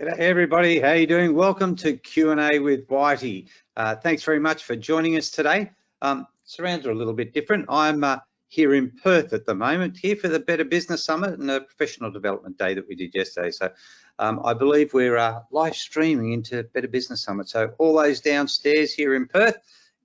G'day everybody, how you doing? Welcome to Q&A with Whitey. Thanks very much for joining us today. Surrounds are a little bit different. I'm here in Perth at the moment, here for the Better Business Summit and the Professional Development Day that we did yesterday. So I believe we're live streaming into Better Business Summit. So all those downstairs here in Perth,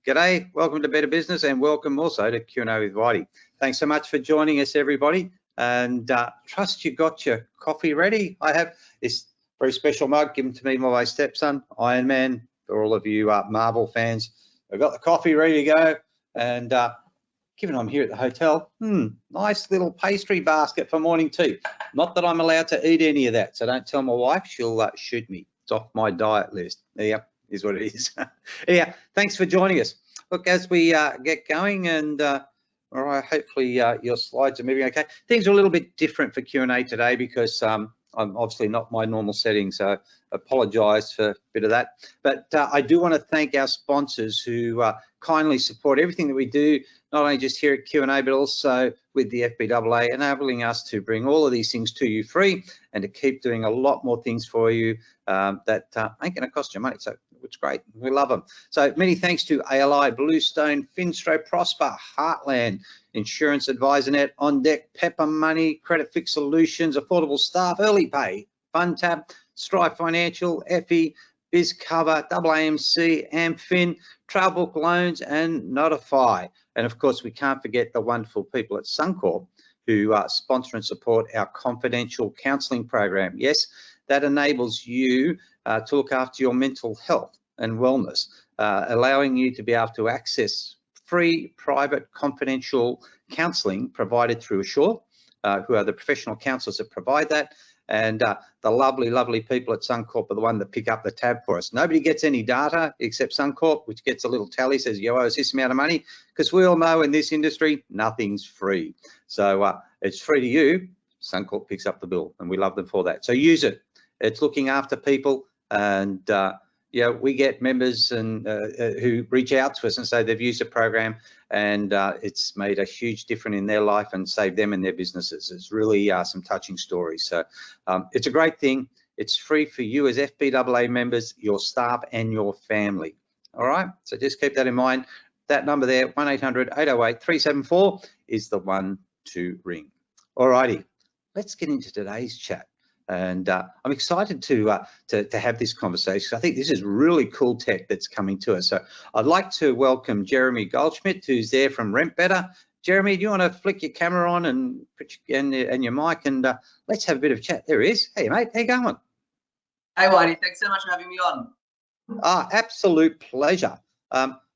g'day, welcome to Better Business and welcome also to Q&A with Whitey. Thanks so much for joining us everybody, and trust you got your coffee ready. I have this very special mug given to me by my stepson, Iron Man, for all of you Marvel fans. I've got the coffee ready to go, and given I'm here at the hotel, nice little pastry basket for morning tea. Not that I'm allowed to eat any of that, so don't tell my wife, she'll shoot me. It's off my diet list. Yep, is what it is. Yeah, thanks for joining us. Look, as we get going, and all right, hopefully your slides are moving okay. Things are a little bit different for Q&A today because I'm obviously not my normal setting, so apologise for a bit of that. But I do want to thank our sponsors who kindly support everything that we do, not only just here at Q&A, but also with the FBAA, enabling us to bring all of these things to you free and to keep doing a lot more things for you that ain't going to cost you money. So it's great. We love them. So many thanks to ALI, Bluestone, Finstro, Prosper, Heartland, Insurance Advisor Net, On Deck, Pepper Money, Credit Fix Solutions, Affordable Staff, Early Pay, FunTab, Strive Financial, FE, BizCover, AAMC, AmFin, Trailbook Loans, and Notify. And of course, we can't forget the wonderful people at Suncorp who sponsor and support our confidential counselling program. Yes, that enables you to look after your mental health and wellness, allowing you to be able to access free, private, confidential counselling provided through Assure, who are the professional counsellors that provide that. And the lovely, lovely people at Suncorp are the one that pick up the tab for us. Nobody gets any data except Suncorp, which gets a little tally, says you owe us this amount of money, because we all know in this industry, nothing's free. So it's free to you. Suncorp picks up the bill, and we love them for that. So use it. It's looking after people, and yeah, we get members and who reach out to us and say they've used the program and it's made a huge difference in their life and saved them and their businesses. It's really some touching stories. So it's a great thing. It's free for you as FBAA members, your staff and your family. All right, so just keep that in mind. That number there, 1-800-808-374 is the one to ring. All righty, let's get into today's chat. And I'm excited to have this conversation. I think this is really cool tech that's coming to us. So I'd like to welcome Jeremy Goldschmidt, who's there from RentBetter. Jeremy, do you want to flick your camera on and your mic, and let's have a bit of chat. There he is. Hey, mate, how you going? Hey, Whitey, thanks so much for having me on. Absolute pleasure.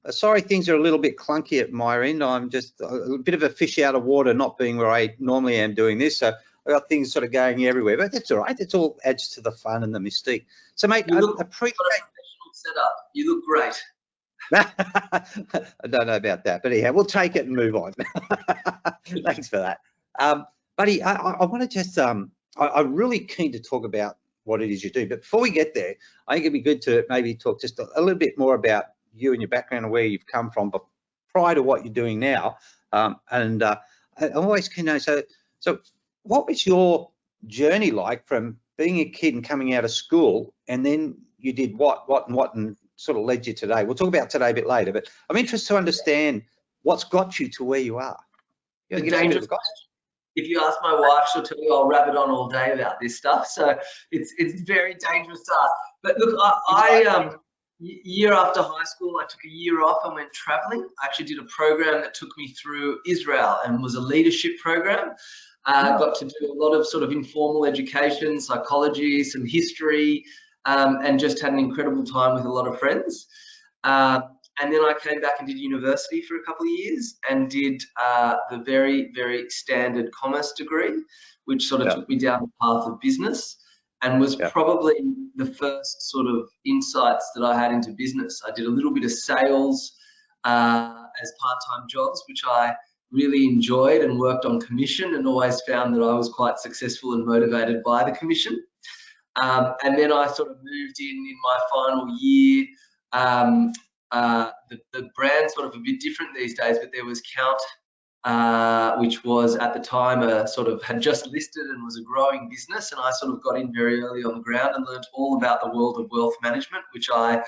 Sorry, things are a little bit clunky at my end. I'm just a bit of a fish out of water, not being where I normally am doing this. So I got things sort of going everywhere, but that's all right. It all adds to the fun and the mystique. So, mate, I appreciate professional setup. You look great. I don't know about that, but anyhow, we'll take it and move on. Thanks for that, buddy. I want to just I'm really keen to talk about what it is you do, but before we get there, I think it'd be good to maybe talk just a little bit more about you and your background and where you've come from, but prior to what you're doing now. I'm always keen to know. So. What was your journey like from being a kid and coming out of school, and then you did what and sort of led you today? We'll talk about today a bit later, but I'm interested to understand what's got you to where you are. If you ask my wife, she'll tell you I'll rabbit on all day about this stuff. So it's very dangerous to ask. But look, I year after high school, I took a year off and went traveling. I actually did a program that took me through Israel and was a leadership program. Got to do a lot of sort of informal education, psychology, some history, and just had an incredible time with a lot of friends. And then I came back and did university for a couple of years and did the very, very standard commerce degree, which sort of took me down the path of business and was probably the first sort of insights that I had into business. I did a little bit of sales as part-time jobs, which I really enjoyed and worked on commission, and always found that I was quite successful and motivated by the commission. And then I sort of moved in my final year. The brand's sort of a bit different these days, but there was Count which was at the time had just listed and was a growing business. And I sort of got in very early on the ground and learned all about the world of wealth management, which I,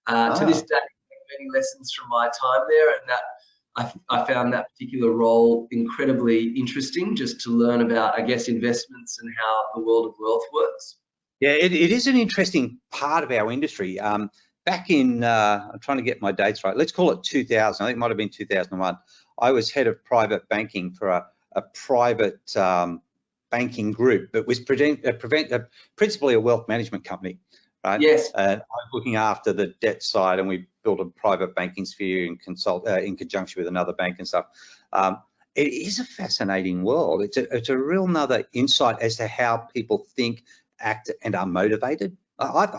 to this day, take many lessons from my time there. And that I found that particular role incredibly interesting, just to learn about, I guess, investments and how the world of wealth works. Yeah, it is an interesting part of our industry. Back in, I'm trying to get my dates right, let's call it 2000, I think it might have been 2001, I was head of private banking for a private banking group that was principally a wealth management company, right? Yes. I was looking after the debt side, and we built a private banking sphere in conjunction with another bank and stuff. It is a fascinating world. It's a real another insight as to how people think, act, and are motivated. I love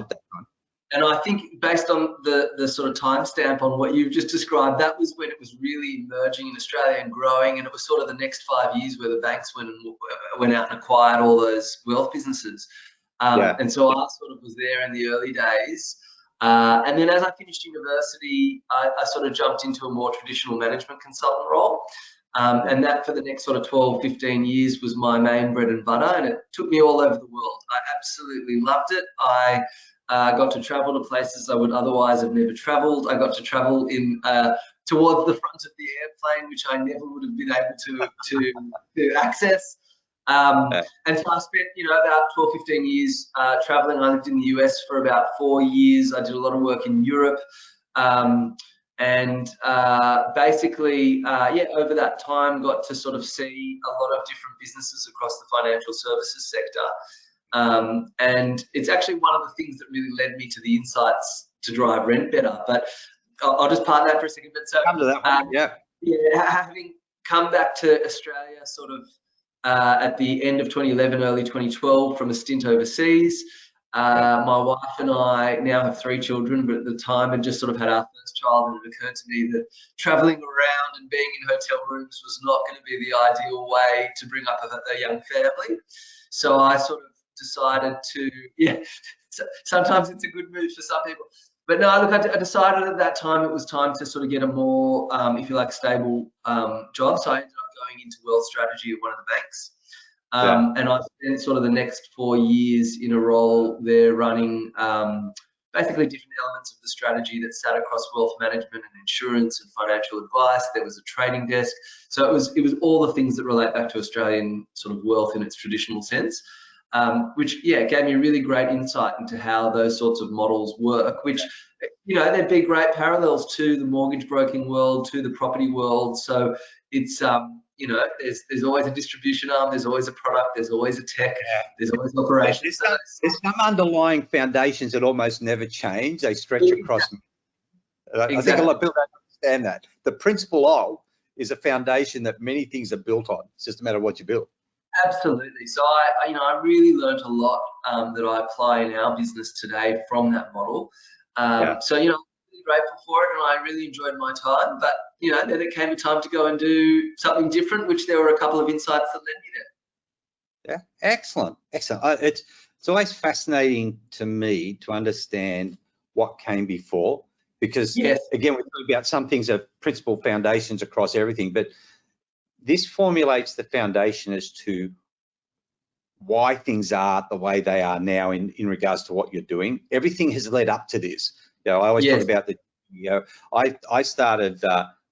that one. And I think based on the sort of timestamp on what you've just described, that was when it was really emerging in Australia and growing, and it was sort of the next 5 years where the banks went out and acquired all those wealth businesses. And so I sort of was there in the early days. And then as I finished university, I sort of jumped into a more traditional management consultant role. And that for the next sort of 12, 15 years was my main bread and butter, and it took me all over the world. I absolutely loved it. I got to travel to places I would otherwise have never traveled. I got to travel in towards the front of the airplane, which I never would have been able to access. And so I spent, about 12, 15 years traveling. I lived in the US for about 4 years. I did a lot of work in Europe. Basically, over that time, got to sort of see a lot of different businesses across the financial services sector. And it's actually one of the things that really led me to the insights to drive RentBetter. But I'll just park that for a second. But so, come to that one. Having come back to Australia sort of at the end of 2011, early 2012 from a stint overseas, my wife and I now have 3 children, but at the time had just sort of had our first child, and it occurred to me that traveling around and being in hotel rooms was not going to be the ideal way to bring up a young family. So I sort of decided to, sometimes it's a good move for some people. But no, look, I decided at that time it was time to sort of get a more, if you like, stable job. So I ended up going into wealth strategy at one of the banks. And I spent sort of the next 4 years in a role there running basically different elements of the strategy that sat across wealth management and insurance and financial advice. There was a trading desk. So it was all the things that relate back to Australian sort of wealth in its traditional sense. Which gave me really great insight into how those sorts of models work, which, there'd be great parallels to the mortgage broking world, to the property world. So it's, there's always a distribution arm, there's always a product, there's always a tech, there's always operations. There's some underlying foundations that almost never change. They stretch across. I think a lot of people don't understand that. The principle of is a foundation that many things are built on. It's just a matter of what you build. Absolutely. So I really learned a lot that I apply in our business today from that model. So, I'm really grateful for it, and I really enjoyed my time. But, then it came a time to go and do something different, which there were a couple of insights that led me there. Yeah, excellent. It's always fascinating to me to understand what came before, because, again, we talk about some things are principal foundations across everything, but this formulates the foundation as to why things are the way they are now in regards to what you're doing. Everything has led up to this. I always talk about I started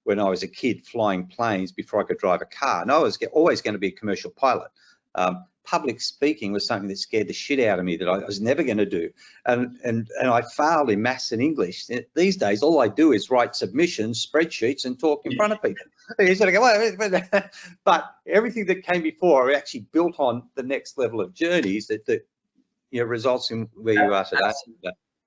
when I was a kid flying planes before I could drive a car, and I was always going to be a commercial pilot. Public speaking was something that scared the shit out of me that I was never going to do, and I failed in maths and English. These days, all I do is write submissions, spreadsheets, and talk in front of people. You sort of go, but everything that came before actually built on the next level of journeys that results in where you are today.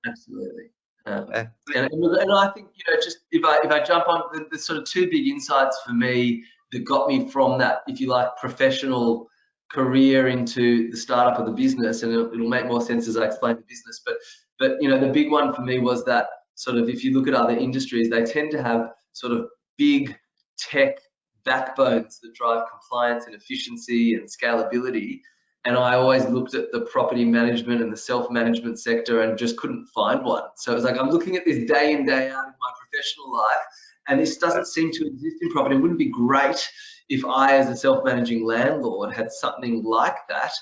Absolutely. And I think just if I jump on the sort of 2 big insights for me that got me from that, if you like, professional career into the startup of the business, and it'll make more sense as I explain the business. But the big one for me was that sort of, if you look at other industries, they tend to have sort of big tech backbones that drive compliance and efficiency and scalability. And I always looked at the property management and the self-management sector and just couldn't find one. So it was like, I'm looking at this day in, day out in my professional life, And this doesn't seem to exist in property. It wouldn't be great if I, as a self-managing landlord, had something like that.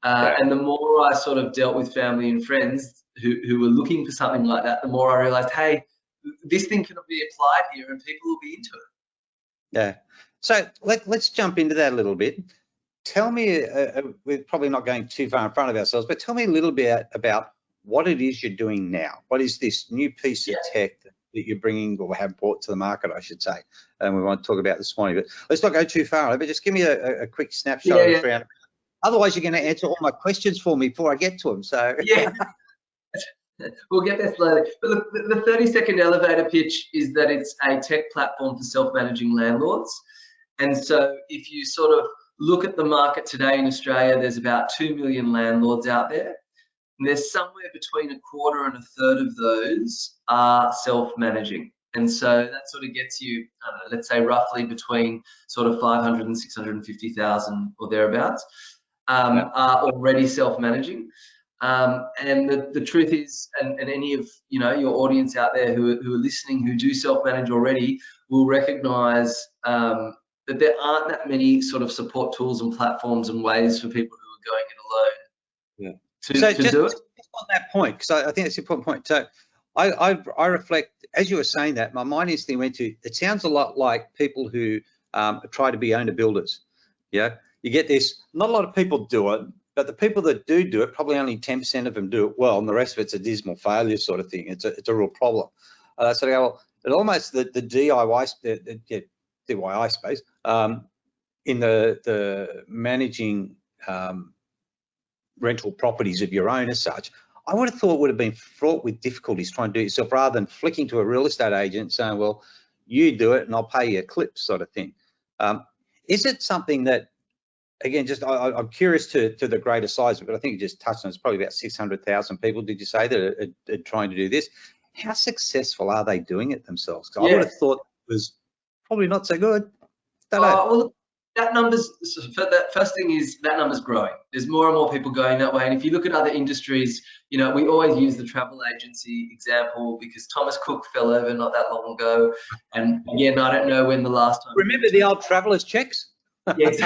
And the more I sort of dealt with family and friends who were looking for something like that, the more I realized, hey, this thing can be applied here and people will be into it. Yeah. So let's jump into that a little bit. Tell me, we're probably not going too far in front of ourselves, but tell me a little bit about what it is you're doing now. What is this new piece of tech that you're bringing, or have brought to the market, I should say, and we want to talk about this morning. But let's not go too far, but just give me a quick snapshot of it around. Otherwise, you're going to answer all my questions for me before I get to them. So we'll get there slowly. But look, the 30-second elevator pitch is that it's a tech platform for self-managing landlords. And so if you sort of look at the market today in Australia, there's about 2 million landlords out there. And there's somewhere between a quarter and a third of those are self-managing. And so that sort of gets you, I don't know, let's say roughly between sort of 500 and 650,000 or thereabouts are already self-managing. And the truth is, and any of your audience out there who are listening who do self-manage already will recognise that there aren't that many sort of support tools and platforms and ways for people who are going it alone to do it. Just on that point, because I think it's an important point. So I reflect, as you were saying that, my mind instantly went to, it sounds a lot like people who try to be owner builders. Yeah, you get this, not a lot of people do it, but the people that do it, probably only 10% of them do it well, and the rest of it's a dismal failure sort of thing. It's a real problem. So I go, well, it almost the DIY space in the managing rental properties of your own as such, I would have thought would have been fraught with difficulties trying to do it yourself, rather than flicking to a real estate agent saying, well, you do it and I'll pay you a clip sort of thing. Is it something that, again, just I'm curious to the greater size of it, but I think you just touched on it's probably about 600,000 people, did you say, that are trying to do this? How successful are they doing it themselves? Because I would have thought it was probably not so good. Don't know. Well, that number's, that first thing is that number's growing. There's more and more people going that way. And if you look at other industries, we always use the travel agency example because Thomas Cook fell over not that long ago. And again, I don't know when the last time. Remember the old traveller's checks? Yes.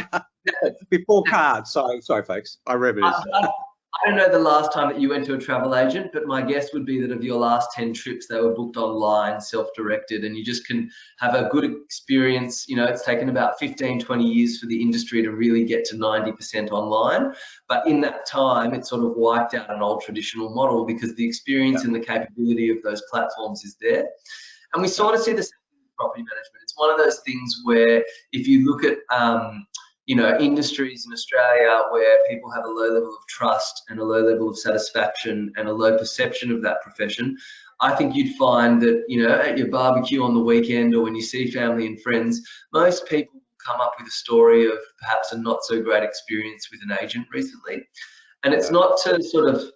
Before cards. Sorry, folks. I remember this. I don't know the last time that you went to a travel agent, but my guess would be that of your last 10 trips, they were booked online, self-directed, and you just can have a good experience. It's taken about 15, 20 years for the industry to really get to 90% online. But in that time, it sort of wiped out an old traditional model because the experience and the capability of those platforms is there. And we sort of see the same in property management. It's one of those things where if you look at industries in Australia where people have a low level of trust and a low level of satisfaction and a low perception of that profession, I think you'd find that, at your barbecue on the weekend or when you see family and friends, most people come up with a story of perhaps a not so great experience with an agent recently. And it's not to sort of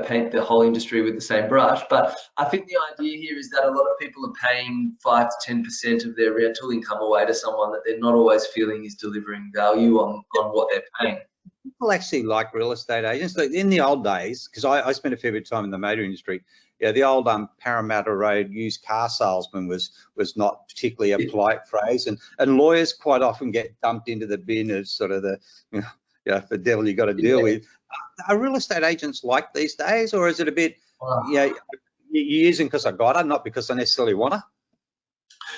paint the whole industry with the same brush, but I think the idea here is that a lot of people are paying 5 to 10% of their rental income away to someone that they're not always feeling is delivering value on what they're paying. People actually like real estate agents. Like in the old days, because I spent a fair bit of time in the motor industry, the old Parramatta Road used car salesman was not particularly a polite phrase, and lawyers quite often get dumped into the bin of sort of the the devil you got to deal with. Are real estate agents like these days, or is it a bit, you're using because I got it, not because I necessarily want to?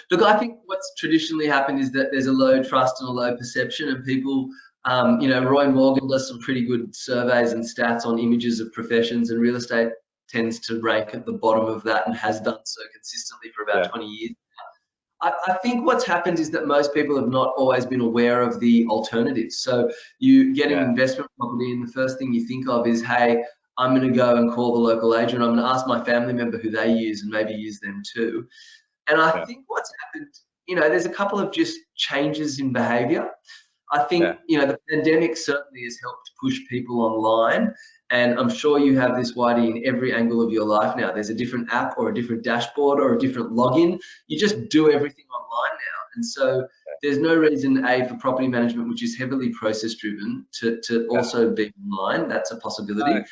Look, I think what's traditionally happened is that there's a low trust and a low perception, and people, Roy Morgan does some pretty good surveys and stats on images of professions, and real estate tends to rank at the bottom of that and has done so consistently for about 20 years. I think what's happened is that most people have not always been aware of the alternatives. So you get an investment property and the first thing you think of is, hey, I'm going to go and call the local agent. I'm going to ask my family member who they use and maybe use them too. And I think what's happened, there's a couple of just changes in behavior. I think, the pandemic certainly has helped push people online. And I'm sure you have this, Whitey, in every angle of your life now. There's a different app or a different dashboard or a different login. You just do everything online now. And so there's no reason, A, for property management, which is heavily process driven, to also be online. That's a possibility.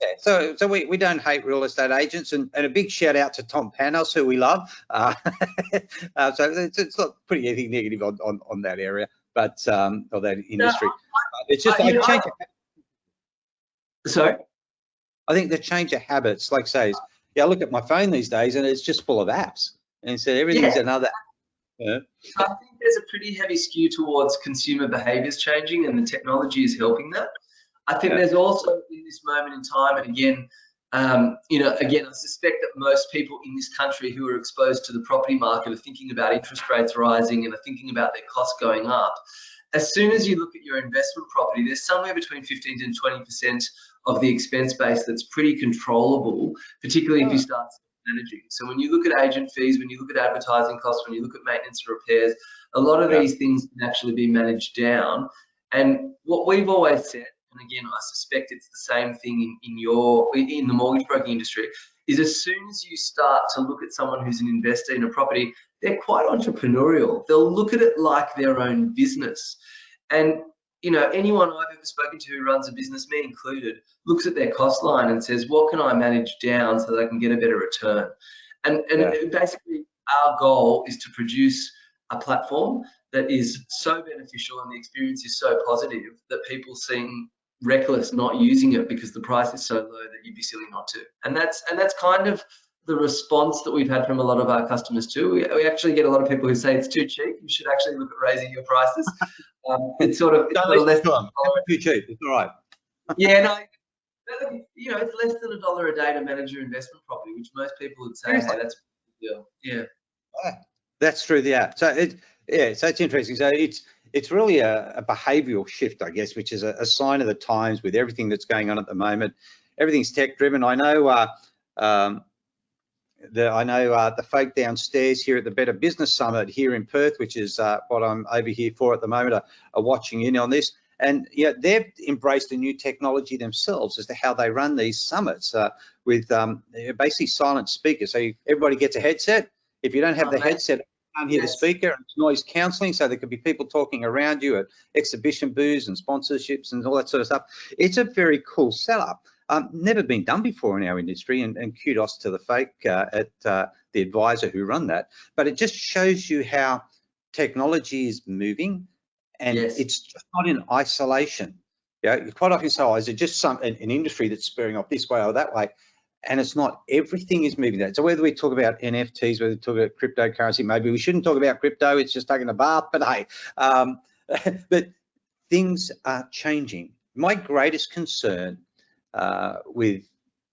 Yeah, so we don't hate real estate agents, and a big shout out to Tom Panos, who we love. So it's not putting anything negative on that area, but or that industry. It's just I change. Sorry. I think the change of habits, like say, is, I look at my phone these days and it's just full of apps, and so everything's another. Yeah. I think there's a pretty heavy skew towards consumer behaviours changing, and the technology is helping that. I think there's also in this moment in time, and again, I suspect that most people in this country who are exposed to the property market are thinking about interest rates rising and are thinking about their costs going up. As soon as you look at your investment property, there's somewhere between 15 and 20% of the expense base that's pretty controllable, particularly if you start managing. So when you look at agent fees, when you look at advertising costs, when you look at maintenance and repairs, a lot of these things can actually be managed down. And what we've always said, and again, I suspect it's the same thing in the mortgage broking industry, is as soon as you start to look at someone who's an investor in a property, they're quite entrepreneurial. They'll look at it like their own business. And anyone I've ever spoken to who runs a business, me included, looks at their cost line and says, what can I manage down so that I can get a better return? And basically our goal is to produce a platform that is so beneficial and the experience is so positive that people seem reckless not using it because the price is so low that you'd be silly not to. And that's kind of the response that we've had from a lot of our customers too. We actually get a lot of people who say it's too cheap. You should actually look at raising your prices. It's sort of less than too cheap. It's all right. It's less than $1 a day to manage your investment property, which most people would say, hey, that's a big deal. Yeah. That's true. Yeah. So it's interesting. So it's really a behavioural shift, I guess, which is a sign of the times with everything that's going on at the moment. Everything's tech driven. I know. The folk downstairs here at the Better Business Summit here in Perth, which is what I'm over here for at the moment, are watching in on this. And they've embraced a new technology themselves as to how they run these summits with basically silent speakers. So everybody gets a headset. If you don't have the headset, you can't hear the speaker, and it's noise cancelling. So there could be people talking around you at exhibition booths and sponsorships and all that sort of stuff. It's a very cool setup. Never been done before in our industry, and kudos to the folk at the advisor who run that. But it just shows you how technology is moving, and it's just not in isolation. You quite often say, oh, is it just an industry that's spurring off this way or that way? And it's not. Everything is moving that. So whether we talk about NFTs, whether we talk about cryptocurrency, maybe we shouldn't talk about crypto. It's just taking a bath. But hey, but things are changing. My greatest concern with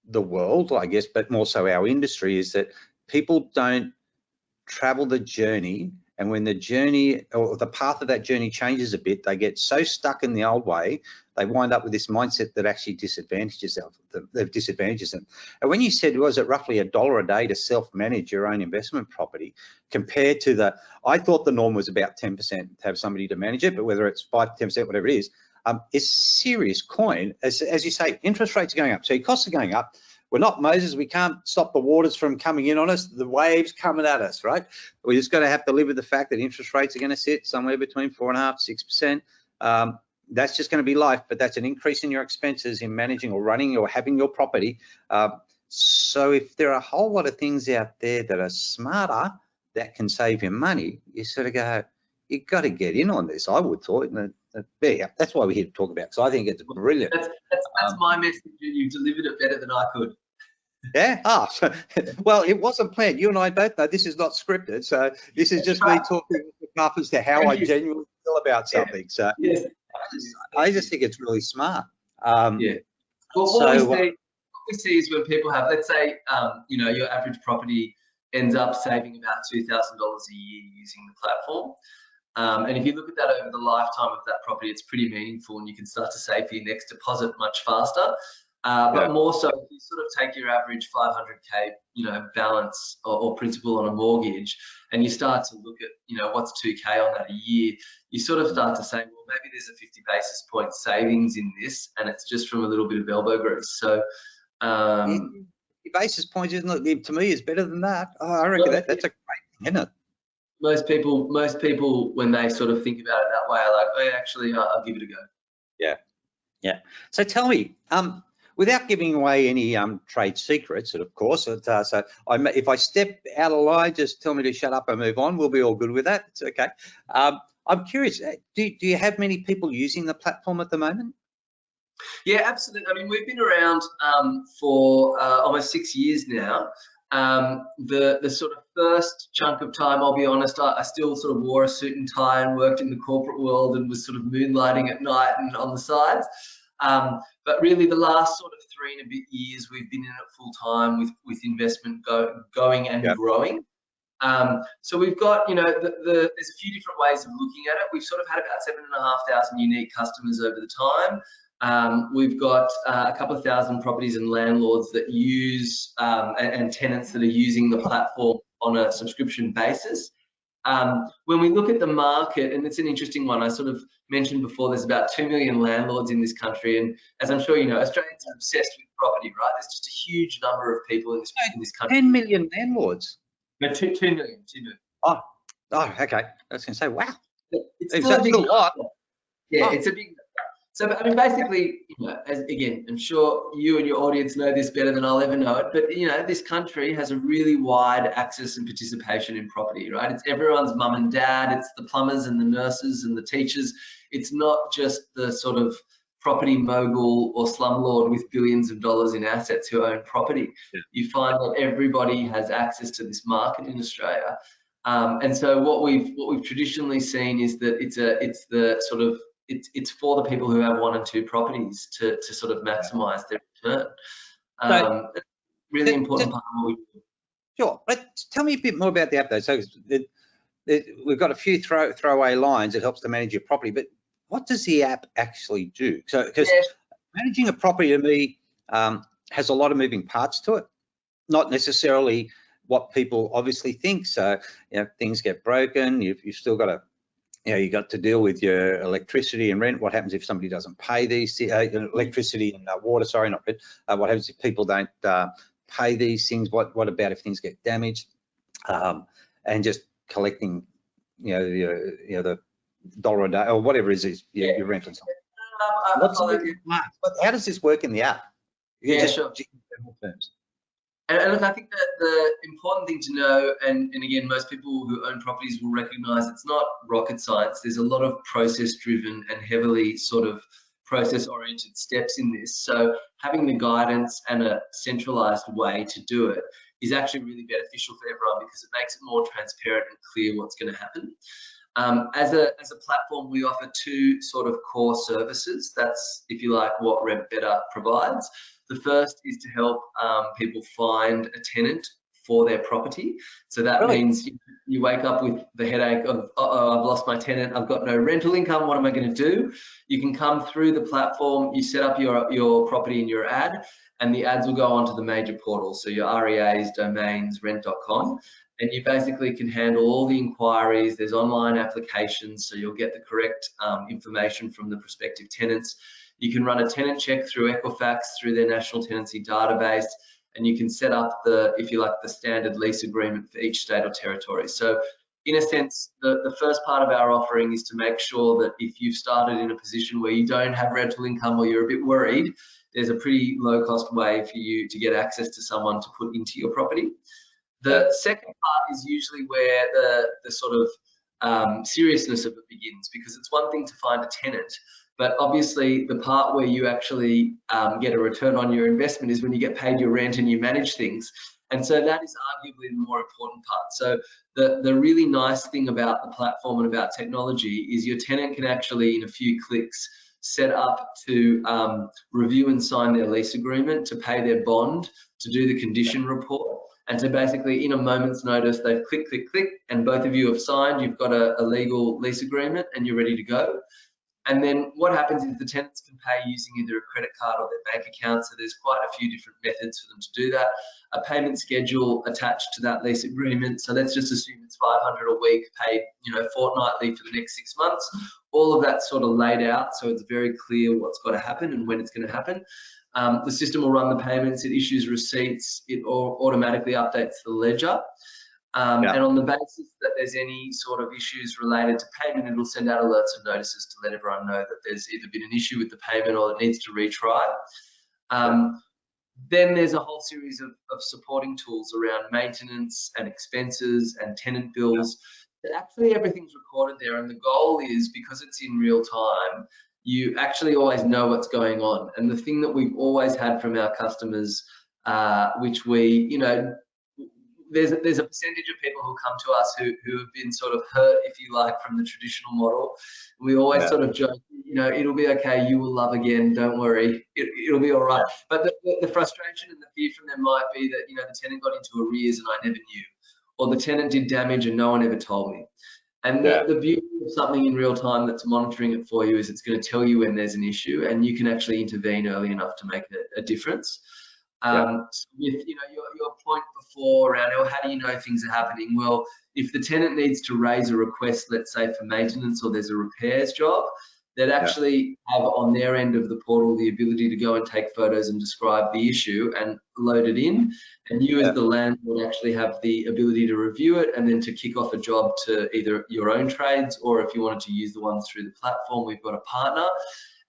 the world, I guess, but more so our industry, is that people don't travel the journey, and when the journey or the path of that journey changes a bit, they get so stuck in the old way, they wind up with this mindset that actually disadvantages them. And when you said, was it roughly $1 a day to self-manage your own investment property, compared to I thought the norm was about 10% to have somebody to manage it, but whether it's 5 to 10%, whatever it is serious coin. As you say, interest rates are going up, so your costs are going up. We're not Moses. We can't stop the waters from coming in on us. The waves coming at us, right? We just got to have to live with the fact that interest rates are going to sit somewhere between 4.5% to 6%. That's just going to be life, but that's an increase in your expenses in managing or running or having your property. So if there are a whole lot of things out there that are smarter that can save you money, you sort of go, you've got to get in on this. I would thought. That's why we're here to talk about, because I think it's brilliant. That's my message, and you've delivered it better than I could. Yeah. Well, it wasn't planned. You and I both know this is not scripted, so this is just me talking enough as to how I genuinely feel about something. So I just think it's really smart. Well, what we see is when people have, let's say, your average property ends up saving about $2,000 a year using the platform. And if you look at that over the lifetime of that property, it's pretty meaningful, and you can start to save for your next deposit much faster. But more so, if you sort of take your average 500K, balance or principal on a mortgage, and you start to look at, what's 2K on that a year, you sort of start to say, well, maybe there's a 50 basis point savings in this, and it's just from a little bit of elbow grease. So, basis points, isn't it? To me, is better than that. Oh, I reckon that's a great thing, isn't it? Most people, when they sort of think about it that way, are like, oh, actually, I'll give it a go. Yeah. So tell me, without giving away any trade secrets, of course. So if I step out of line, just tell me to shut up and move on. We'll be all good with that. It's okay. I'm curious, do you have many people using the platform at the moment? Yeah, absolutely. I mean, we've been around for almost 6 years now. The sort of first chunk of time, I'll be honest, I still sort of wore a suit and tie and worked in the corporate world and was sort of moonlighting at night and on the sides. But really the last sort of 3 and a bit years, we've been in it full time with investment going and growing. So we've got, you know, there's a few different ways of looking at it. We've sort of had about 7,500 unique customers over the time. We've got a couple of thousand properties and landlords that use and tenants that are using the platform on a subscription basis. When we look at the market, and it's an interesting one, I sort of mentioned before, there's about 2 million landlords in this country, and as I'm sure you know, Australians are obsessed with property, right? There's just a huge number of people in this country. 10 million landlords? No, 2 million. Oh, okay. I was going to say, wow. It's a lot. Yeah, it's a big. So, I mean, basically, you know, again, I'm sure you and your audience know this better than I'll ever know it, but, you know, this country has a really wide access and participation in property, right? It's everyone's mum and dad, it's the plumbers and the nurses and the teachers. It's not just the sort of property mogul or slumlord with billions of dollars in assets who own property. Yeah. You find that everybody has access to this market in Australia. And so what we've traditionally seen is that it's for the people who have 1 and 2 properties to sort of maximise their return. It's really important part of what we do. Sure, but tell me a bit more about the app though. So we've got a few throwaway lines that helps to manage your property, but what does the app actually do? So, because managing a property to me has a lot of moving parts to it, not necessarily what people obviously think. So, you know, things get broken. You've still got to, you know, you got to deal with your electricity and rent. What happens if somebody doesn't pay these electricity and water? Sorry, not rent. What happens if people don't pay these things? What about if things get damaged? And just collecting, you know, the $1 a day or whatever it is your rent and something. How does this work in the app? Yeah, sure. Terms. And look, I think that the important thing to know, and again, most people who own properties will recognise it's not rocket science. There's a lot of process-driven and heavily sort of process-oriented steps in this. So having the guidance and a centralised way to do it is actually really beneficial for everyone because it makes it more transparent and clear what's going to happen. As a platform, we offer 2 sort of core services. That's, if you like, what RentBetter provides. The first is to help people find a tenant for their property. So that means you wake up with the headache of, I've lost my tenant, I've got no rental income, what am I going to do? You can come through the platform, you set up your property in your ad, and the ads will go onto the major portals. So your REAs, domains, rent.com. And you basically can handle all the inquiries. There's online applications, so you'll get the correct information from the prospective tenants. You can run a tenant check through Equifax, through their national tenancy database, and you can set up the, if you like, the standard lease agreement for each state or territory. So in a sense, the first part of our offering is to make sure that if you've started in a position where you don't have rental income or you're a bit worried, there's a pretty low cost way for you to get access to someone to put into your property. The second part is usually where the sort of seriousness of it begins, because it's one thing to find a tenant, but obviously the part where you actually get a return on your investment is when you get paid your rent and you manage things. And so that is arguably the more important part. So the really nice thing about the platform and about technology is your tenant can actually, in a few clicks, set up to review and sign their lease agreement, to pay their bond, to do the condition report. And so basically in a moment's notice, they've click, and both of you have signed, you've got a legal lease agreement and you're ready to go. And then what happens is the tenants can pay using either a credit card or their bank account. So there's quite a few different methods for them to do that. A payment schedule attached to that lease agreement. So let's just assume it's $500 a week, paid, you know, fortnightly for the next 6 months. All of that's sort of laid out, so it's very clear what's got to happen and when it's going to happen. The system will run the payments, it issues receipts, it automatically updates the ledger. And on the basis that there's any sort of issues related to payment, it'll send out alerts and notices to let everyone know that there's either been an issue with the payment or it needs to retry. Then there's a whole series of supporting tools around maintenance and expenses and tenant bills. Actually, everything's recorded there, and the goal is, because it's in real time, you actually always know what's going on. And the thing that we've always had from our customers, which we, you know, there's a percentage of people who come to us who have been sort of hurt, if you like, from the traditional model. We always sort of joke, you know, it'll be okay, you will love again, don't worry, it'll be all right. But the frustration and the fear from them might be that, you know, the tenant got into arrears and I never knew, or the tenant did damage and no one ever told me. And the beauty of something in real time that's monitoring it for you is it's going to tell you when there's an issue, and you can actually intervene early enough to make a difference. So with, you know, your point before around, oh, how do you know things are happening? Well, if the tenant needs to raise a request, let's say for maintenance, or there's a repairs job, they'd actually have on their end of the portal the ability to go and take photos and describe the issue and load it in. And you as the landlord actually have the ability to review it and then to kick off a job to either your own trades, or if you wanted to use the ones through the platform, we've got a partner.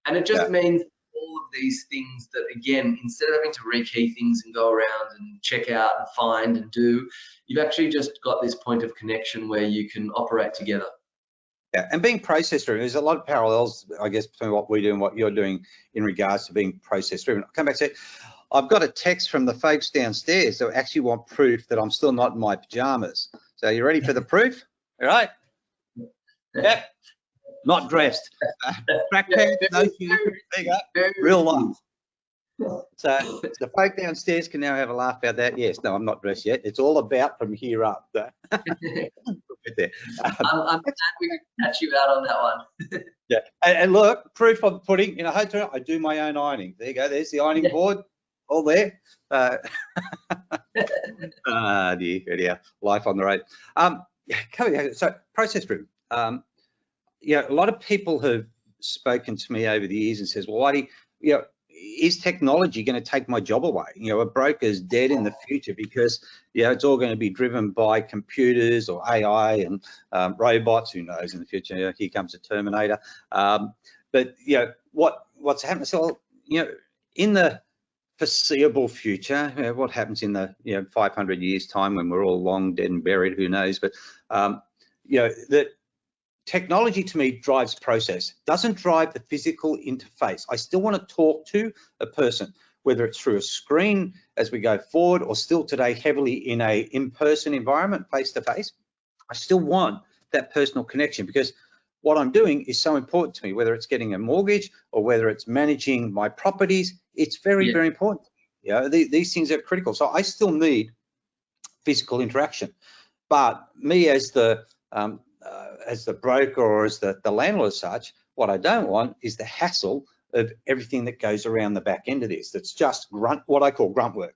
And it just means all of these things that, again, instead of having to rekey things and go around and check out and find and do, you've actually just got this point of connection where you can operate together. Yeah, and being process driven, there's a lot of parallels, I guess, between what we do and what you're doing in regards to being process driven. I'll come back to it. I've got a text from the folks downstairs that actually want proof that I'm still not in my pajamas. So you ready for the proof? All right. Yep. Not dressed. Track pants, no shoes. There you go. Real life. So the folk downstairs can now have a laugh about that. Yes, no, I'm not dressed yet. It's all about from here up. I'm glad we could catch you out on that one. Yeah, and look, proof of putting in a hotel, I do my own ironing. There you go. There's the ironing board, all there. Dear, life on the road. So process driven. Yeah, a lot of people have spoken to me over the years and says, well, Whitey, you know, is technology going to take my job away? You know, a broker's dead in the future because, you know, it's all going to be driven by computers or AI and robots. Who knows in the future? You know, here comes a Terminator. But, you know, what's happening? So, you know, in the foreseeable future, you know, what happens in the, you know, 500 years time when we're all long dead and buried, who knows? But, you know, that technology to me drives process, doesn't drive the physical interface. I still want to talk to a person, whether it's through a screen as we go forward, or still today heavily in a in-person environment, face-to-face. I still want that personal connection, because what I'm doing is so important to me, whether it's getting a mortgage or whether it's managing my properties. It's very, very important. You know, these things are critical. So I still need physical interaction. But me as the broker or as the landlord as such, what I don't want is the hassle of everything that goes around the back end of this. That's just what I call grunt work,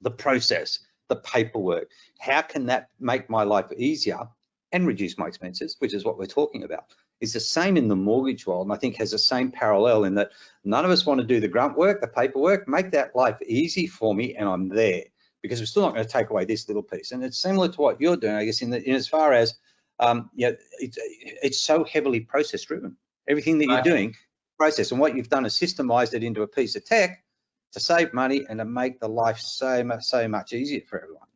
the process, the paperwork. How can that make my life easier and reduce my expenses, which is what we're talking about. It's the same in the mortgage world, and I think has the same parallel in that none of us want to do the grunt work, the paperwork. Make that life easy for me and I'm there, because we're still not going to take away this little piece. And it's similar to what you're doing, I guess, in as far as yeah, it's so heavily process driven. Everything that you're doing, process, and what you've done is systemized it into a piece of tech to save money and to make the life so much easier for everyone.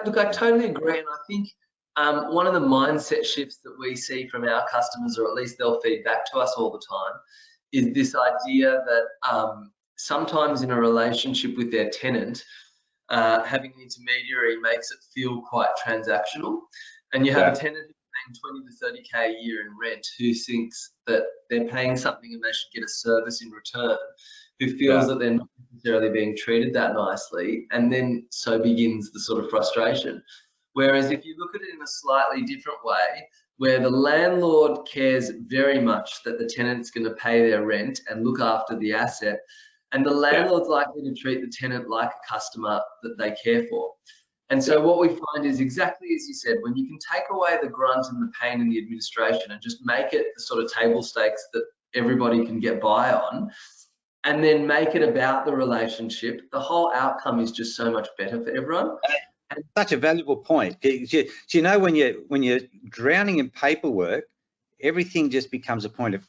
Look, I totally agree, and I think one of the mindset shifts that we see from our customers, or at least they'll feed back to us all the time, is this idea that sometimes in a relationship with their tenant, having an intermediary makes it feel quite transactional. And you have a tenant who's paying 20 to 30K a year in rent who thinks that they're paying something and they should get a service in return, who feels that they're not necessarily being treated that nicely, and then so begins the sort of frustration. Whereas if you look at it in a slightly different way, where the landlord cares very much that the tenant's going to pay their rent and look after the asset, and the landlord's likely to treat the tenant like a customer that they care for. And so what we find is exactly as you said, when you can take away the grunt and the pain in the administration and just make it the sort of table stakes that everybody can get by on, and then make it about the relationship, the whole outcome is just so much better for everyone. Such a valuable point. You know, when you're drowning in paperwork, everything just becomes a point of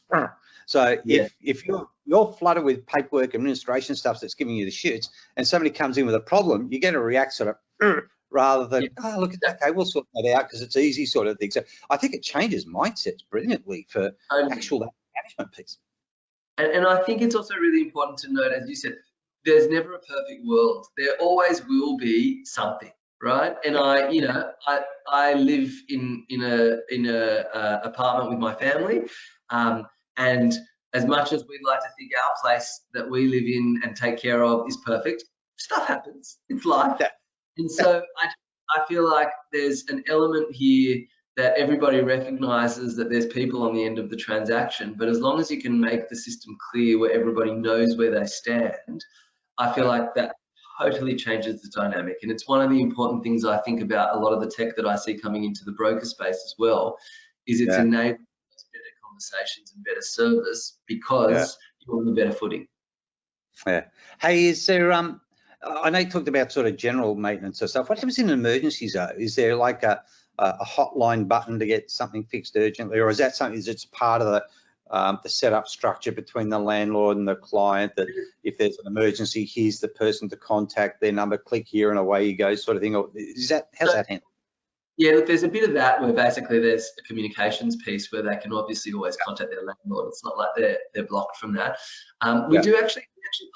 So if you're flooded with paperwork, administration stuff that's giving you the shits, and somebody comes in with a problem, you get to react sort of rather than, oh, look at that, okay, we'll sort that out because it's easy sort of thing. So I think it changes mindsets brilliantly for actual management piece. And I think it's also really important to note, as you said, there's never a perfect world. There always will be something, right? And I live in a apartment with my family, and as much as we'd like to think our place that we live in and take care of is perfect, stuff happens. It's life. Yeah. And so I feel like there's an element here that everybody recognizes that there's people on the end of the transaction, but as long as you can make the system clear where everybody knows where they stand, I feel like that totally changes the dynamic. And it's one of the important things I think about a lot of the tech that I see coming into the broker space as well, is it's enabling us better conversations and better service because you're on the better footing. Yeah. Hey, is there, I know you talked about sort of general maintenance and stuff. What happens in emergencies though? Is there like a hotline button to get something fixed urgently, or is that something that's part of the setup structure between the landlord and the client, that if there's an emergency, here's the person to contact, their number, click here and away you go sort of thing? Or is that, how's that handled? Yeah, look, there's a bit of that where basically there's a communications piece where they can obviously always contact their landlord. It's not like they're blocked from that. We actually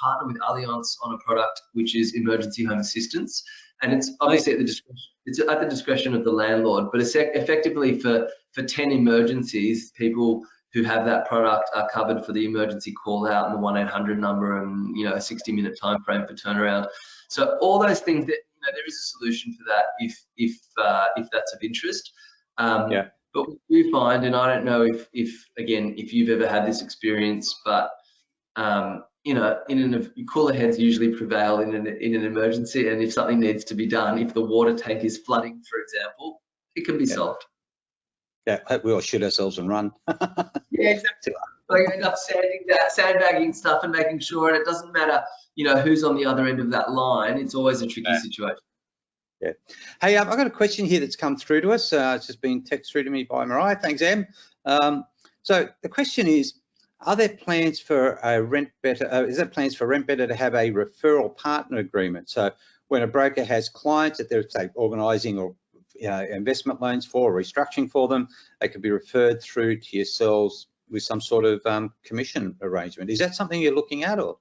partner with Allianz on a product which is emergency home assistance, and it's obviously at the discretion of the landlord. But effectively for 10 emergencies, people who have that product are covered for the emergency call out and the 1-800 number, and a 60-minute time frame for turnaround. So all those things that there is a solution for that if that's of interest. But we do find, and I don't know if you've ever had this experience, but cooler heads usually prevail in an emergency, and if something needs to be done, if the water tank is flooding, for example, it can be solved. Yeah, we all shoot ourselves and run. Yeah, exactly. So you end up sandbagging stuff and making sure, and it doesn't matter, who's on the other end of that line. It's always a tricky situation. Yeah. Hey, I've got a question here that's come through to us. It's just been texted through to me by Mariah. Thanks, Em. So the question is, are there plans for a RentBetter? Is there plans for RentBetter to have a referral partner agreement? So when a broker has clients that they're, say, organising or investment loans for, or restructuring for them, they could be referred through to yourselves with some sort of commission arrangement. Is that something you're looking at, or?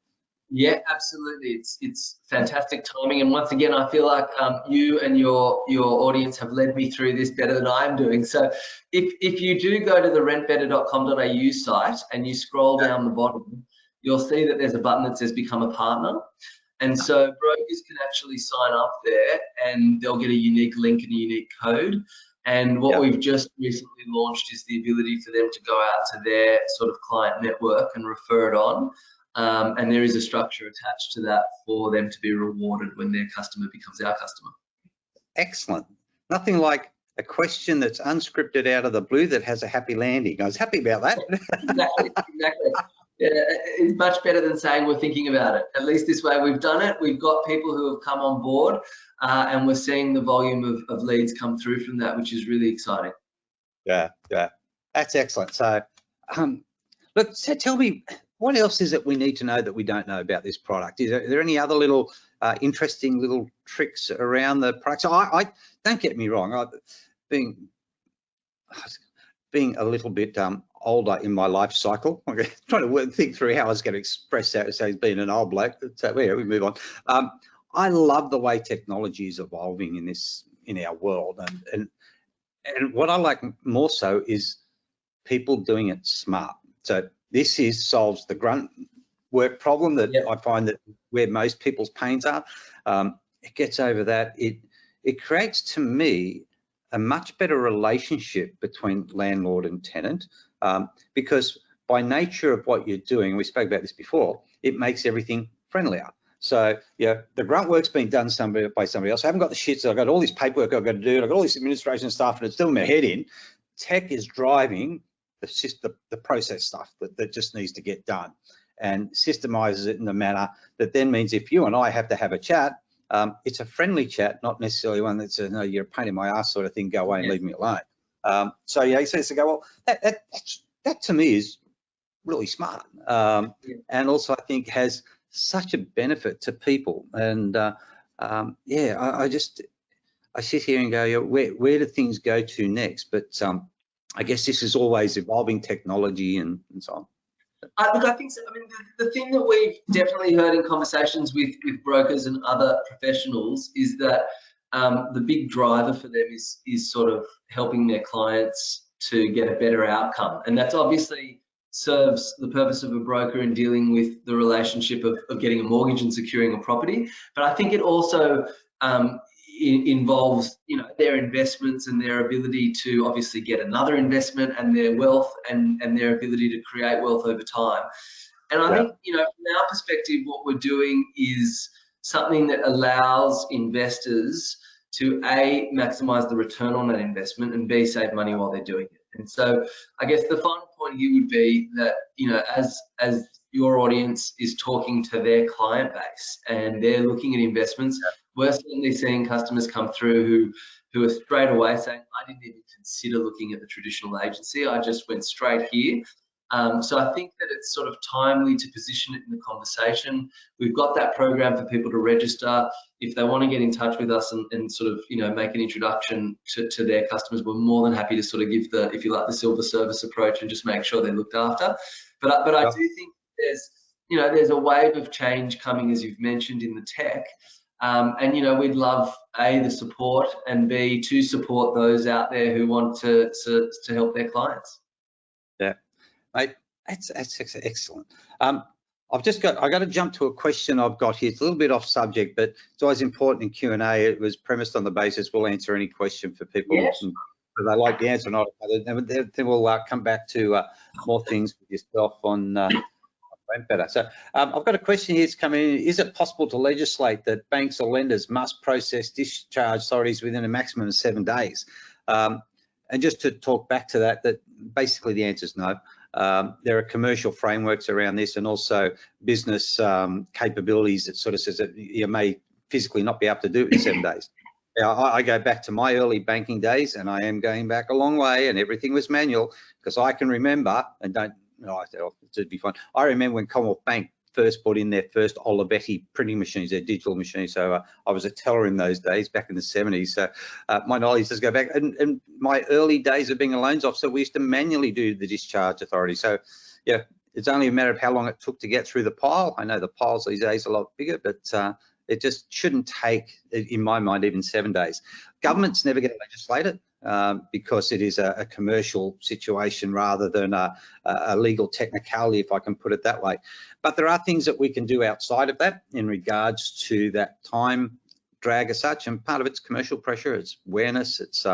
Yeah, absolutely. It's fantastic timing, and once again, I feel like you and your audience have led me through this better than I'm doing. So, if you do go to the rentbetter.com.au site and you scroll down the bottom, you'll see that there's a button that says "Become a Partner," and so brokers can actually sign up there, and they'll get a unique link and a unique code. And what we've just recently launched is the ability for them to go out to their sort of client network and refer it on. And there is a structure attached to that for them to be rewarded when their customer becomes our customer. Excellent. Nothing like a question that's unscripted out of the blue that has a happy landing. I was happy about that. Exactly. Yeah, it's much better than saying we're thinking about it. At least this way we've done it. We've got people who have come on board, and we're seeing the volume of leads come through from that, which is really exciting. Yeah, that's excellent. So, look, so tell me, what else is it we need to know that we don't know about this product? Are there any other little interesting little tricks around the product? So I don't get me wrong, being a little bit older in my life cycle, I'm trying to think through how I was going to express that as being an old bloke. So yeah, we move on. I love the way technology is evolving in our world, and what I like more so is people doing it smart. So this solves the grunt work problem that I find that where most people's pains are. It gets over that. It creates, to me, a much better relationship between landlord and tenant, because by nature of what you're doing, we spoke about this before, it makes everything friendlier. So the grunt work's been done by somebody else. I haven't got the shit, so I've got all this paperwork I've got to do, I've got all this administration stuff, and it's doing my head in. Tech is driving the process stuff that just needs to get done, and systemizes it in a manner that then means if you and I have to have a chat, it's a friendly chat, not necessarily one that's no, you're a pain in my ass sort of thing, go away and leave me alone. So he says to go, well, that to me is really smart, and also I think has such a benefit to people. And yeah, I sit here and go, yeah, where do things go to next? But I guess this is always evolving technology and so on. Look, I think so. I mean, the thing that we've definitely heard in conversations with brokers and other professionals is that the big driver for them is sort of helping their clients to get a better outcome, and that's obviously serves the purpose of a broker in dealing with the relationship of getting a mortgage and securing a property. But I think it also involves, you know, their investments and their ability to obviously get another investment, and their wealth and their ability to create wealth over time. And I think, you know, from our perspective, what we're doing is something that allows investors to A, maximize the return on that investment, and B, save money while they're doing it. And so I guess the final point here would be that, you know, as your audience is talking to their client base and they're looking at investments, we're certainly seeing customers come through who are straight away saying, I didn't even consider looking at the traditional agency, I just went straight here. So I think that it's sort of timely to position it in the conversation. We've got that program for people to register. If they want to get in touch with us and sort of, you know, make an introduction to their customers, we're more than happy to sort of give the, if you like, the silver service approach and just make sure they're looked after. But I do think there's a wave of change coming, as you've mentioned, in the tech. And, you know, we'd love, A, the support, and B, to support those out there who want to help their clients. Yeah, mate, that's excellent. I got to jump to a question I've got here. It's a little bit off subject, but it's always important in Q&A. It was premised on the basis we'll answer any question for people. Yes. If they like the answer or not, then we'll come back to more things with yourself on RentBetter. So I've got a question here that's coming in. Is it possible to legislate that banks or lenders must process discharge authorities within a maximum of 7 days? And just to talk back to that basically the answer is no. There are commercial frameworks around this, and also business capabilities that sort of says that you may physically not be able to do it in 7 days. Now, I go back to my early banking days, and I am going back a long way, and everything was manual, because I can remember, and it'd be fun. I remember when Commonwealth Bank first put in their first Olivetti printing machines, their digital machines. So I was a teller in those days back in the 70s. So my knowledge does go back. And my early days of being a loans officer, we used to manually do the discharge authority. So yeah, it's only a matter of how long it took to get through the pile. I know the piles these days are a lot bigger, but it just shouldn't take, in my mind, even 7 days. Government's never going to legislate it. Because it is a commercial situation rather than a legal technicality, if I can put it that way. But there are things that we can do outside of that in regards to that time drag as such, and part of it's commercial pressure, it's awareness, it's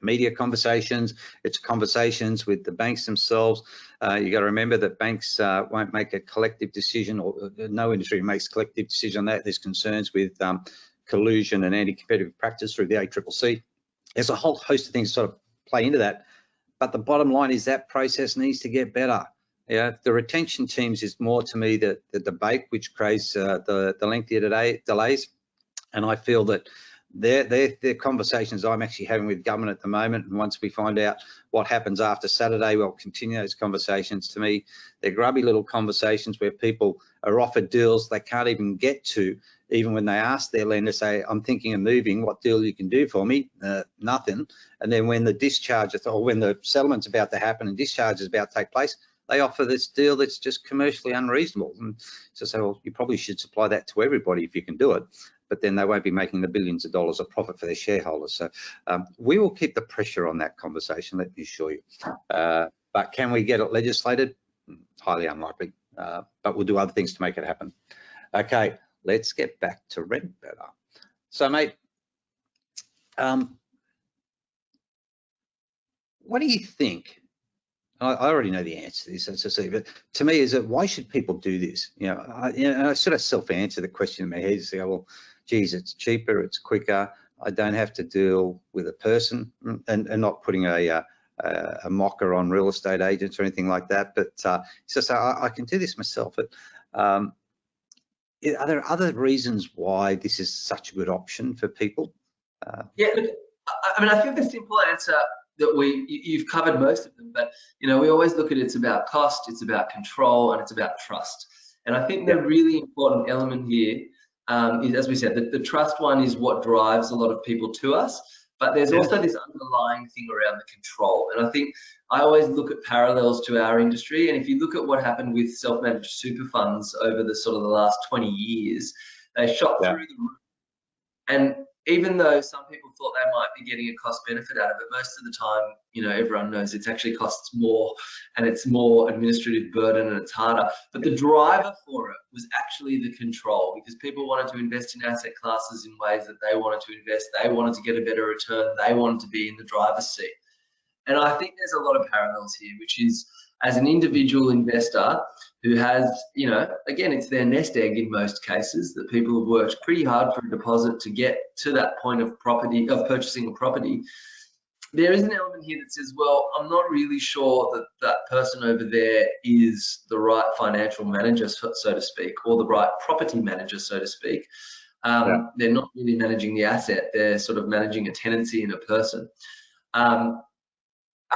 media conversations, it's conversations with the banks themselves. You got to remember that banks won't make a collective decision, or no industry makes collective decision on that. There's concerns with collusion and anti-competitive practice through the ACCC. There's a whole host of things sort of play into that, but the bottom line is that process needs to get better. Yeah, the retention teams is more to me the debate which creates the lengthier delays, and I feel that they're conversations I'm actually having with government at the moment. And once we find out what happens after Saturday, we'll continue those conversations. To me, they're grubby little conversations where people are offered deals they can't even get to. Even when they ask their lender, say, I'm thinking of moving, what deal you can do for me? Nothing. And then when the discharge, or when the settlement's about to happen and discharge is about to take place, they offer this deal that's just commercially unreasonable. And so say, well, you probably should supply that to everybody if you can do it, but then they won't be making the billions of dollars of profit for their shareholders. So we will keep the pressure on that conversation, let me assure you. But can we get it legislated? Highly unlikely, but we'll do other things to make it happen. Okay. Let's get back to RentBetter. So, mate, what do you think? I already know the answer to this, as I say, but to me, is that why should people do this? I sort of self-answer the question in my head. Say, well, geez, it's cheaper, it's quicker. I don't have to deal with a person, and not putting a mocker on real estate agents or anything like that. But so I can do this myself. But are there other reasons why this is such a good option for people? Yeah, look, I mean, I think the simple answer that you've covered most of them, but you know, we always look at it's about cost, it's about control, and it's about trust. And I think the really important element here is, as we said, the trust one is what drives a lot of people to us, but there's also this underlying thing around the control. And I think I always look at parallels to our industry, and if you look at what happened with self-managed super funds over the sort of the last 20 years, they shot through the roof. And even though some people thought they might be getting a cost benefit out of it, most of the time, you know, everyone knows it actually costs more, and it's more administrative burden, and it's harder. But the driver for it was actually the control, because people wanted to invest in asset classes in ways that they wanted to invest. They wanted to get a better return. They wanted to be in the driver's seat. And I think there's a lot of parallels here, which is, as an individual investor who has, you know, again, it's their nest egg in most cases, that people have worked pretty hard for a deposit to get to that point of purchasing a property. There is an element here that says, well, I'm not really sure that that person over there is the right financial manager, so to speak, or the right property manager, so to speak. They're not really managing the asset. They're sort of managing a tenancy in a person.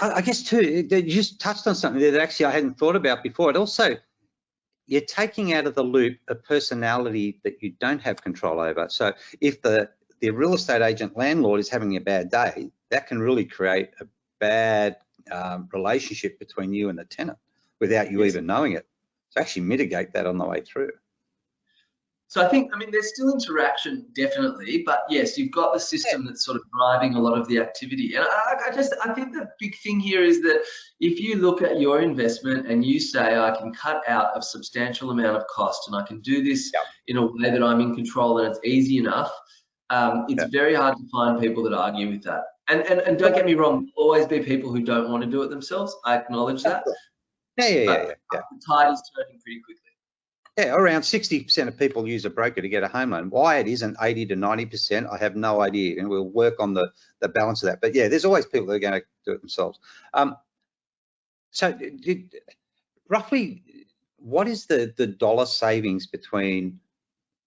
I guess too, you just touched on something that actually I hadn't thought about before. It also, you're taking out of the loop a personality that you don't have control over. So if the real estate agent landlord is having a bad day, that can really create a bad relationship between you and the tenant without you even knowing it. So actually mitigate that on the way through. So I mean, there's still interaction, definitely, but yes, you've got the system that's sort of driving a lot of the activity. And I think the big thing here is that if you look at your investment and you say, I can cut out a substantial amount of cost, and I can do this in a way that I'm in control and it's easy enough, it's very hard to find people that argue with that. And don't get me wrong, there'll always be people who don't want to do it themselves. I acknowledge that. The tide is turning pretty quickly. Yeah, around 60% of people use a broker to get a home loan. Why it isn't 80 to 90%, I have no idea, and we'll work on the balance of that. But yeah, there's always people that are going to do it themselves. So roughly, what is the dollar savings between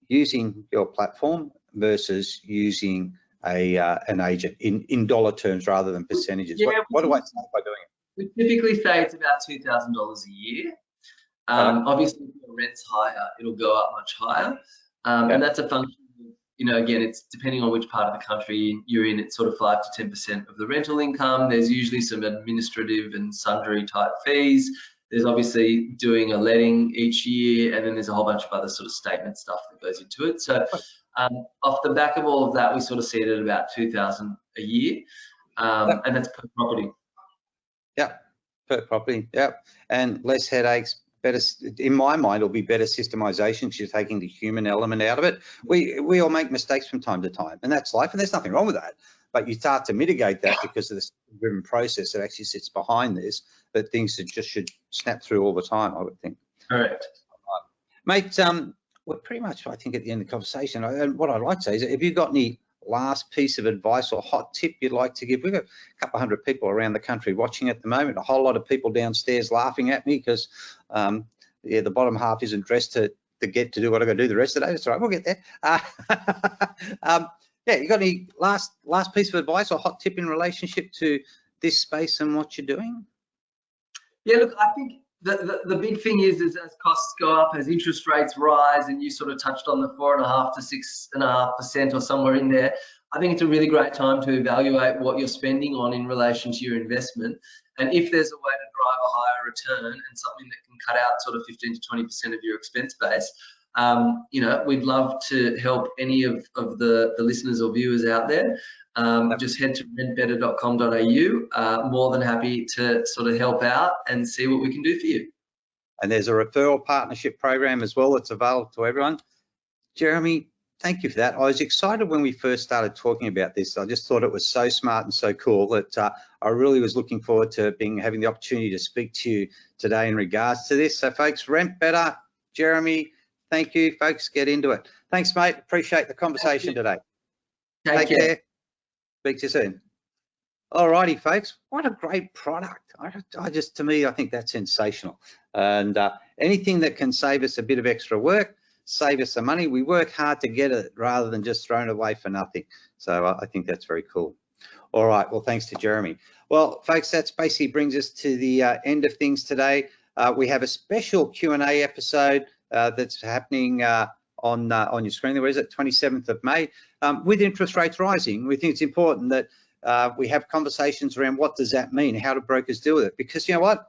using your platform versus using an agent in dollar terms rather than percentages? Yeah, what do I say by doing it? We typically say it's about $2,000 a year. Obviously, if your rent's higher, it'll go up much higher. And that's a function of, you know, again, it's depending on which part of the country you're in, it's sort of 5 to 10% of the rental income. There's usually some administrative and sundry type fees. There's obviously doing a letting each year, and then there's a whole bunch of other sort of statement stuff that goes into it. So off the back of all of that, we sort of see it at about $2,000 a year, and that's per property. Yeah, per property. Yeah, and less headaches. Better, in my mind, it'll be better systemization because you're taking the human element out of it. We all make mistakes from time to time, and that's life, and there's nothing wrong with that. But you start to mitigate that because of the driven process that actually sits behind this, that things that just should snap through all the time, I would think. Correct. Mate, we're pretty much, I think, at the end of the conversation. And what I'd like to say is, have you got any last piece of advice or hot tip you'd like to give? We've got a couple hundred people around the country watching at the moment, a whole lot of people downstairs laughing at me because the bottom half isn't dressed to get to do what I've got to do the rest of the day. That's all right, we'll get there. Yeah, you got any last piece of advice or hot tip in relationship to this space and what you're doing? Yeah, look, I think the big thing is as costs go up, as interest rates rise, and you sort of touched on the 4.5% to 6.5% or somewhere in there, I think it's a really great time to evaluate what you're spending on in relation to your investment. And if there's a way to drive a higher return and something that can cut out sort of 15 to 20% of your expense base, you know, we'd love to help any of the listeners or viewers out there. Just head to rentbetter.com.au. More than happy to sort of help out and see what we can do for you. And there's a referral partnership program as well that's available to everyone. Jeremy, thank you for that. I was excited when we first started talking about this. I just thought it was so smart and so cool that I really was looking forward to having the opportunity to speak to you today in regards to this. So folks, RentBetter, Jeremy, thank you, folks. Get into it. Thanks, mate. Appreciate the conversation today. Take care. Speak to you soon. All righty, folks. What a great product. To me, I think that's sensational. And anything that can save us a bit of extra work, save us some money. We work hard to get it rather than just thrown away for nothing. So I think that's very cool. All right, well, thanks to Jeremy. Well, folks, that's basically brings us to the end of things today. We have a special Q&A episode that's happening on your screen. Where is it? 27th of May. With interest rates rising, we think it's important that we have conversations around what does that mean? How do brokers deal with it? Because you know what?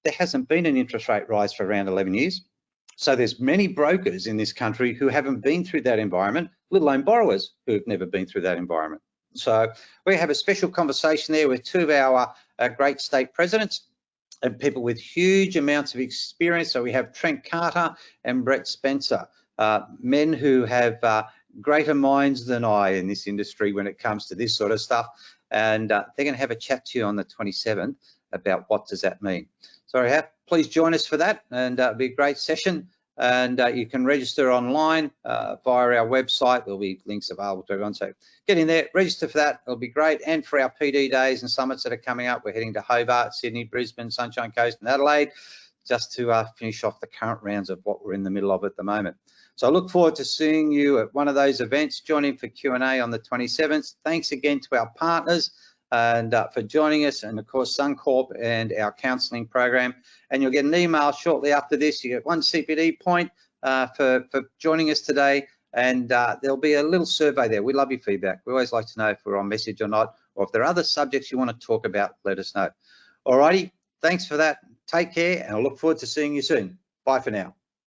There hasn't been an interest rate rise for around 11 years. So there's many brokers in this country who haven't been through that environment, let alone borrowers who have never been through that environment. So we have a special conversation there with two of our great state presidents and people with huge amounts of experience. So we have Trent Carter and Brett Spencer, men who have greater minds than I in this industry when it comes to this sort of stuff. And they're going to have a chat to you on the 27th about what does that mean. So please join us for that, and it'll be a great session. And you can register online via our website. There'll be links available to everyone. So get in there, register for that. It'll be great. And for our PD days and summits that are coming up, we're heading to Hobart, Sydney, Brisbane, Sunshine Coast, and Adelaide, just to finish off the current rounds of what we're in the middle of at the moment. So I look forward to seeing you at one of those events. Join in for Q&A on the 27th. Thanks again to our partners and for joining us, and of course Suncorp and our counselling program. And you'll get an email shortly after this. You get one CPD point for joining us today, and there'll be a little survey there. We love your feedback. We always like to know if we're on message or not, or if there are other subjects you want to talk about, let us know. Alrighty, thanks for that. Take care, and I look forward to seeing you soon. Bye for now.